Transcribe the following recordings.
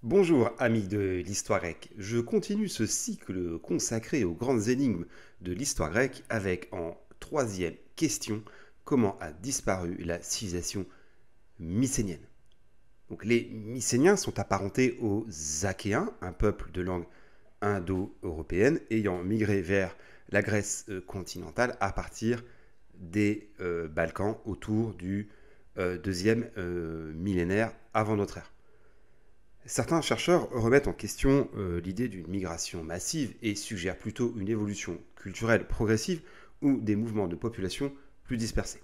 Bonjour amis de l'histoire grecque, je continue ce cycle consacré aux grandes énigmes de l'histoire grecque avec en troisième question comment a disparu la civilisation mycénienne. Donc les Mycéniens sont apparentés aux Achéens, un peuple de langue indo-européenne ayant migré vers la Grèce continentale à partir des Balkans autour du deuxième millénaire avant notre ère. Certains chercheurs remettent en question l'idée d'une migration massive et suggèrent plutôt une évolution culturelle progressive ou des mouvements de population plus dispersés.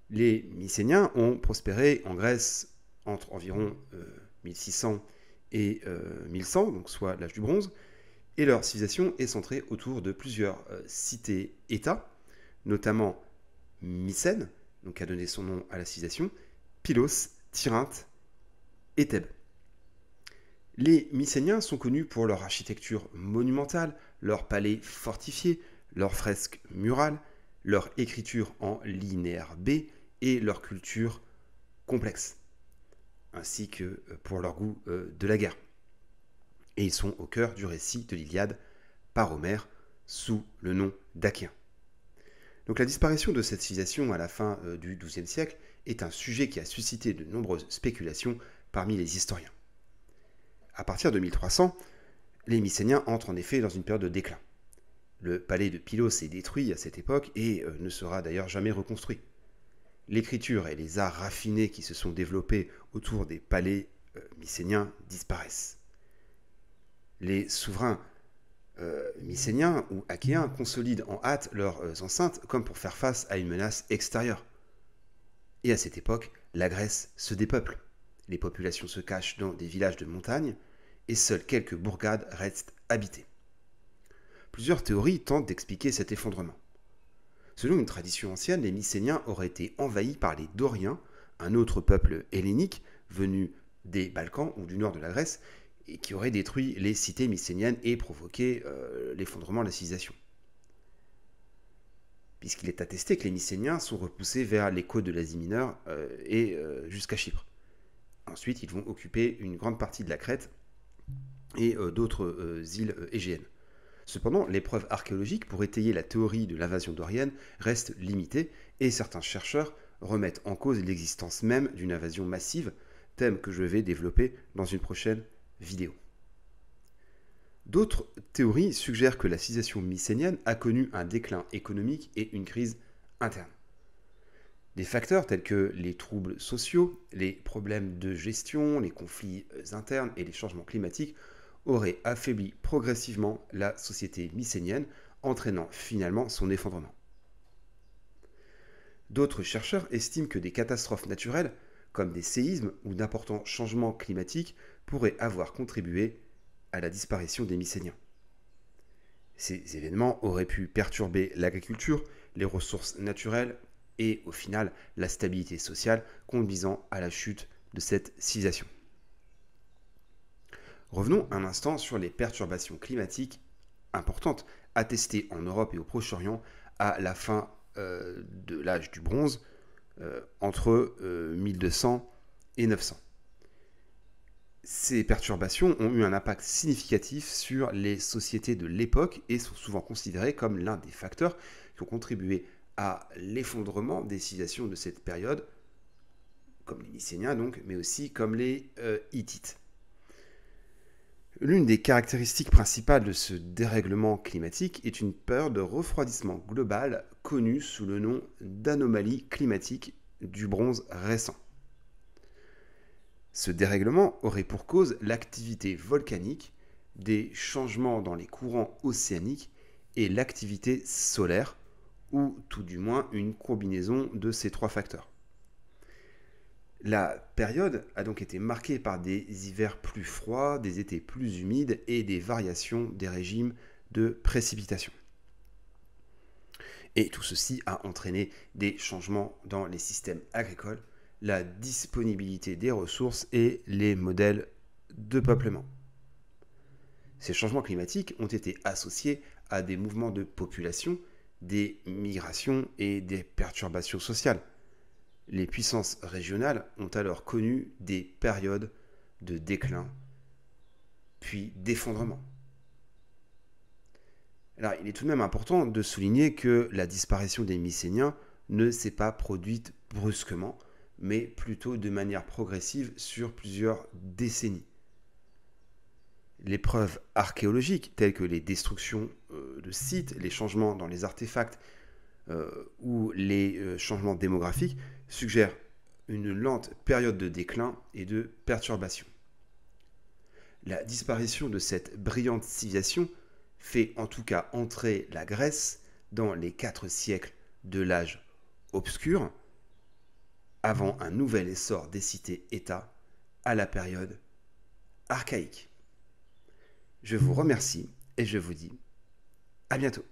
Les Mycéniens ont prospéré en Grèce entre environ 1600 et 1100, donc soit l'âge du bronze, et leur civilisation est centrée autour de plusieurs cités-États, notamment Mycène, donc qui a donné son nom à la civilisation, Pylos, Tyrinthe et Thèbes. Les Mycéniens sont connus pour leur architecture monumentale, leurs palais fortifiés, leurs fresques murales, leur écriture en linéaire B et leur culture complexe, ainsi que pour leur goût de la guerre. Et ils sont au cœur du récit de l'Iliade par Homère sous le nom d'Achéens. Donc la disparition de cette civilisation à la fin du XIIe siècle est un sujet qui a suscité de nombreuses spéculations parmi les historiens. À partir de 1300, les Mycéniens entrent en effet dans une période de déclin. Le palais de Pylos est détruit à cette époque et ne sera d'ailleurs jamais reconstruit. L'écriture et les arts raffinés qui se sont développés autour des palais mycéniens disparaissent. Les souverains mycéniens ou achéens consolident en hâte leurs enceintes comme pour faire face à une menace extérieure. Et à cette époque, la Grèce se dépeuple. Les populations se cachent dans des villages de montagne et seules quelques bourgades restent habitées. Plusieurs théories tentent d'expliquer cet effondrement. Selon une tradition ancienne, les Mycéniens auraient été envahis par les Doriens, un autre peuple hellénique venu des Balkans ou du nord de la Grèce, et qui aurait détruit les cités mycéniennes et provoqué l'effondrement de la civilisation. Puisqu'il est attesté que les Mycéniens sont repoussés vers les côtes de l'Asie mineure et jusqu'à Chypre. Ensuite, ils vont occuper une grande partie de la Crète et d'autres îles égéennes. Cependant, les preuves archéologiques pour étayer la théorie de l'invasion dorienne restent limitées et certains chercheurs remettent en cause l'existence même d'une invasion massive, thème que je vais développer dans une prochaine vidéo. D'autres théories suggèrent que la civilisation mycénienne a connu un déclin économique et une crise interne. Des facteurs tels que les troubles sociaux, les problèmes de gestion, les conflits internes et les changements climatiques auraient affaibli progressivement la société mycénienne, entraînant finalement son effondrement. D'autres chercheurs estiment que des catastrophes naturelles, comme des séismes ou d'importants changements climatiques, pourraient avoir contribué à la disparition des Mycéniens. Ces événements auraient pu perturber l'agriculture, les ressources naturelles et au final la stabilité sociale, conduisant à la chute de cette civilisation. Revenons un instant sur les perturbations climatiques importantes attestées en Europe et au Proche-Orient à la fin de l'âge du bronze, entre 1200 et 900. Ces perturbations ont eu un impact significatif sur les sociétés de l'époque et sont souvent considérées comme l'un des facteurs qui ont contribué à l'effondrement des civilisations de cette période, comme les Mycéniens donc, mais aussi comme les Hittites. L'une des caractéristiques principales de ce dérèglement climatique est une période de refroidissement global connue sous le nom d'anomalie climatique du bronze récent. Ce dérèglement aurait pour cause l'activité volcanique, des changements dans les courants océaniques et l'activité solaire, ou tout du moins une combinaison de ces trois facteurs. La période a donc été marquée par des hivers plus froids, des étés plus humides et des variations des régimes de précipitation. Et tout ceci a entraîné des changements dans les systèmes agricoles, la disponibilité des ressources et les modèles de peuplement. Ces changements climatiques ont été associés à des mouvements de population, des migrations et des perturbations sociales. Les puissances régionales ont alors connu des périodes de déclin, puis d'effondrement. Alors, il est tout de même important de souligner que la disparition des Mycéniens ne s'est pas produite brusquement, mais plutôt de manière progressive sur plusieurs décennies. Les preuves archéologiques, telles que les destructions de sites, les changements dans les artefacts ou les changements démographiques, suggèrent une lente période de déclin et de perturbation. La disparition de cette brillante civilisation fait en tout cas entrer la Grèce dans les 4 siècles de l'âge obscur, avant un nouvel essor des cités-États à la période archaïque. Je vous remercie et je vous dis à bientôt.